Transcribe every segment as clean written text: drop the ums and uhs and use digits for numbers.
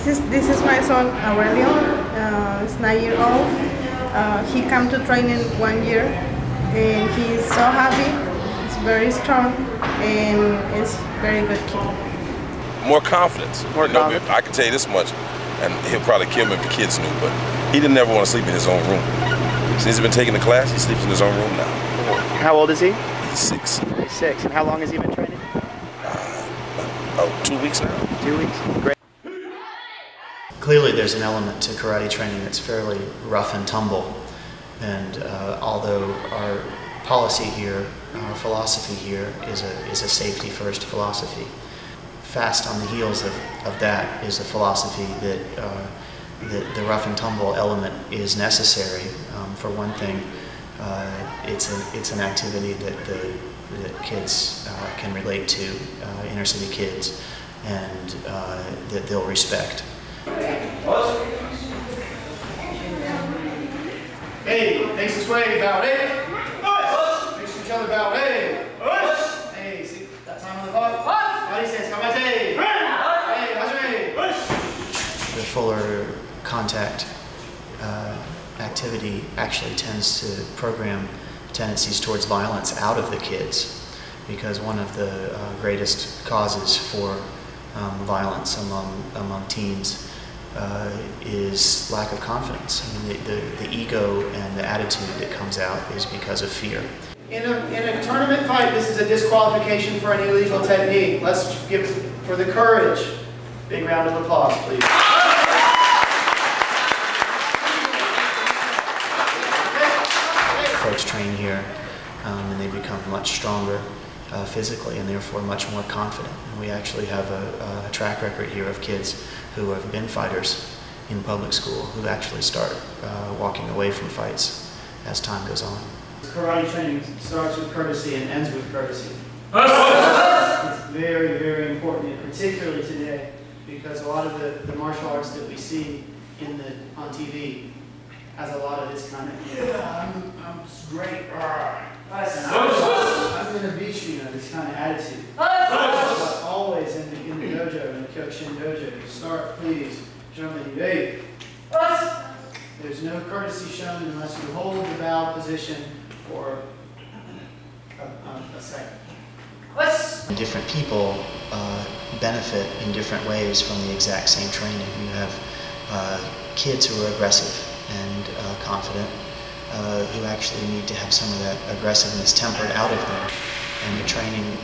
This is my son Aurelio. He's 9 years old. He came to training 1 year, and he's so happy. He's very strong, and it's very good kid. More confidence. More confidence. I can tell you this much, and he'll probably kill me if the kids knew, but he didn't ever want to sleep in his own room. Since he's been taking the class, he sleeps in his own room now. How old is he? He's 6. He's 6. And how long has he been training? 2 weeks now. 2 weeks. Great. Clearly there's an element to karate training that's fairly rough and tumble, and although our policy here, our philosophy here is a safety first philosophy, fast on the heels of that is a philosophy that the rough and tumble element is necessary. For one thing, it's an activity that kids can relate to, inner city kids, and that they'll respect. Hey, face this way, bow, hey! Face each other, bow, hey! Hey, see that time on the clock? Body says, kamate! Hey, hajime! The fuller contact activity actually tends to program tendencies towards violence out of the kids, because one of the greatest causes for violence among teens is lack of confidence. I mean, the ego and the attitude that comes out is because of fear. In a tournament fight, this is a disqualification for an illegal technique. Let's give for the courage. Big round of applause, please. Folks train here and they become much stronger physically and therefore much more confident. And we actually have a track record here of kids who have been fighters in public school who actually start walking away from fights as time goes on. Karate training starts with courtesy and ends with courtesy. It's very, very important, particularly today, because a lot of the martial arts that we see on TV has a lot of this kind of, yeah, I'm great, I'm going to beat you, this kind of attitude. But always in the dojo, in the Kyokushin dojo, you start, please, show me, hey. There's no courtesy shown unless you hold the bow position for a second. Different people benefit in different ways from the exact same training. You have kids who are aggressive and confident, who actually need to have some of that aggressiveness tempered out of them. And the training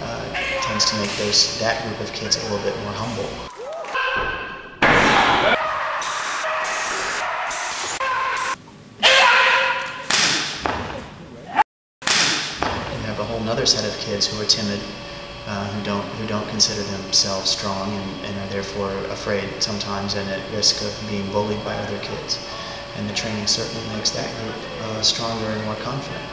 tends to make that group of kids a little bit more humble. You have a whole other set of kids who are timid, who don't consider themselves strong and are therefore afraid sometimes and at risk of being bullied by other kids. And the training certainly makes that group stronger and more confident.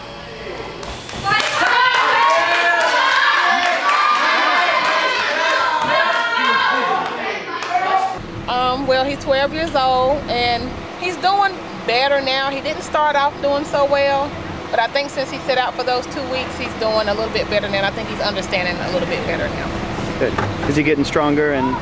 Well, he's 12 years old and he's doing better now. He didn't start off doing so well, but I think since he set out for those 2 weeks, he's doing a little bit better now. I think he's understanding a little bit better now. Good. Is he getting stronger and?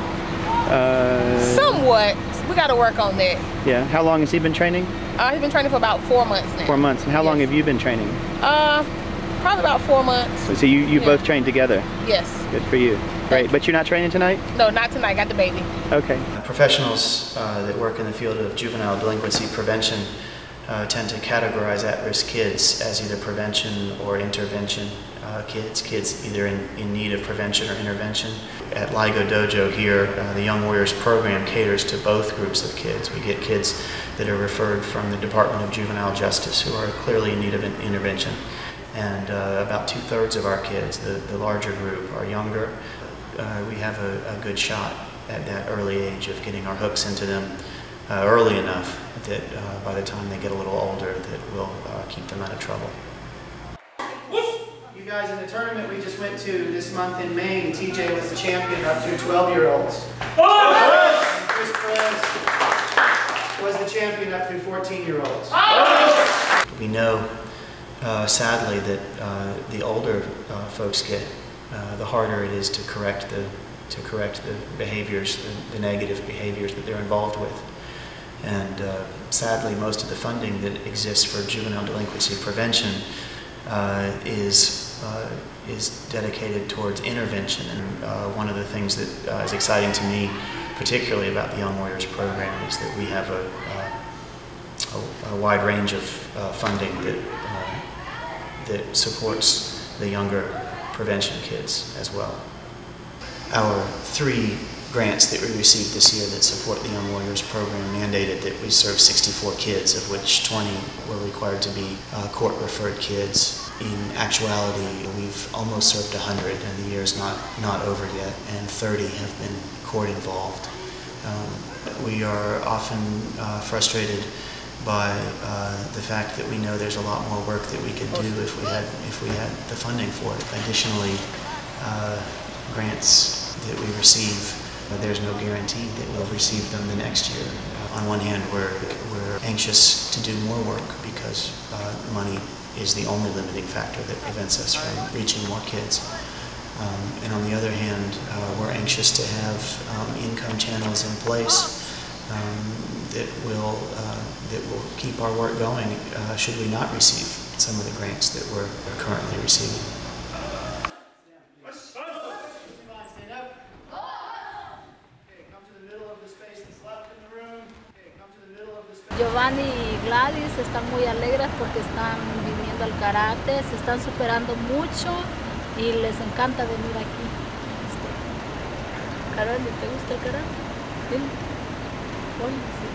Somewhat. We got to work on that. Yeah. How long has he been training? He's been training for about 4 months now. 4 months. And how long have you been training? Probably about 4 months. So you both trained together? Yes. Good for you. Great. But you're not training tonight? No, not tonight. Got the baby. Okay. Professionals that work in the field of juvenile delinquency prevention tend to categorize at-risk kids as either prevention or intervention kids either in need of prevention or intervention. At LIGO Dojo here, the Young Warriors program caters to both groups of kids. We get kids that are referred from the Department of Juvenile Justice who are clearly in need of an intervention. And about 2/3 of our kids, the larger group, are younger. We have a good shot at that early age of getting our hooks into them early enough that by the time they get a little older that we'll keep them out of trouble. You guys, in the tournament we just went to this month in Maine, TJ was the champion up to 12-year-olds. Chris Perez was the champion up to 14-year-olds. We know, sadly, that the older folks get, the harder it is to correct to correct the behaviors, the negative behaviors that they're involved with. And sadly, most of the funding that exists for juvenile delinquency prevention is dedicated towards intervention. And one of the things that is exciting to me, particularly about the Young Warriors program, is that we have a wide range of funding that supports the younger prevention kids as well. Our 3 grants that we received this year that support the Young Warriors program mandated that we serve 64 kids, of which 20 were required to be court-referred kids. In actuality, we've almost served 100, and the year's not over yet, and 30 have been court-involved. We are often frustrated by the fact that we know there's a lot more work that we could do if we had the funding for it. Additionally, grants that we receive, there's no guarantee that we'll receive them the next year. On one hand, we're anxious to do more work because money is the only limiting factor that prevents us from reaching more kids. And on the other hand, we're anxious to have income channels in place that will keep our work going should we not receive some of the grants that we're currently receiving. Giovanni y Gladys están muy alegres porque están viviendo el karate, se están superando mucho y les encanta venir aquí. Carol, ¿te gusta el karate? Sí. Bueno, sí.